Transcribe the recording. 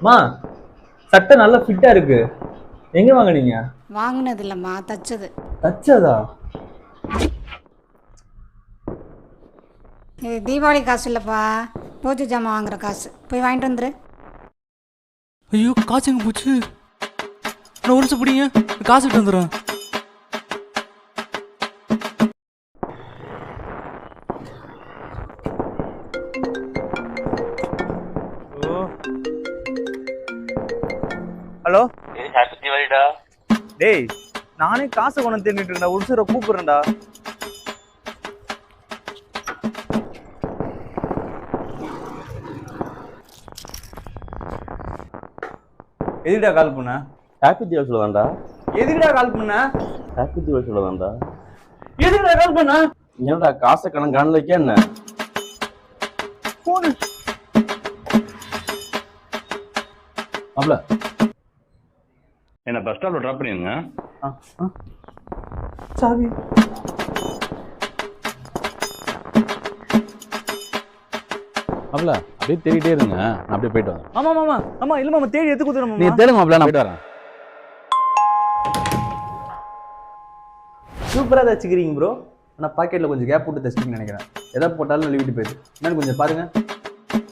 மா சட்டை நல்லா ஃபிட்டா இருக்கு. எங்க வாங்குனீங்க? வாங்கினது இல்லைம்மா, தச்சது. தச்சதா? இது தீபாவளி காசு இல்லைப்பா, பூஜை ஜாமான் வாங்குற காசு. போய் வாங்கிட்டு வந்துரு. ஐயோ காசு எங்க போச்சு? நான் ஒரு நிமிஷம் பிடிங்க, காசு விட்டு வந்துடுறேன். ஹலோ, ஹாப்பி தீபாவளிடா. டேய் நானே காசு கொண்டு தேடிட்டு இருக்கேன்டா. ஒரு சில கூப்பிடுறேன்டா. எதுக்குடா கால் பண்ண? ஹாப்பி தீபாவளி சொல்லதான்டா. எதுக்குடா கால் பண்ண? ஹாப்பி தீபாவளி சொல்லதான்டா. எதுக்குடா கால் பண்ண? என்னடா காசை கணக்கான வைக்க என்ன? போன் மாப்ள என்ன பஸ் ஸ்டாப்ல டிராப் பண்ணிருங்க. சாவி. மாப்ள அப்படியே தேடிட்டே இருங்க, நான் அப்படியே போயிட்டு வரேன். ஆமா மாமா, ஆமா இல்ல மாமா, தேடி எடுத்து கொடுத்துறேன் நீ மாமா. தேடுங்க மாப்ள, நான் போயிட்டு வரேன். சூப்பரா தச்சுக்கிறீங்க ப்ரோ. ஆனா பாக்கெட்ல கொஞ்சம் கேப் போட்டு தச்சிட்டீங்கன்னு நினைக்கிறேன். எதை போட்டாலும் வெளியிட்டு போயிடுது. என்னன்னு கொஞ்சம் பாருங்க.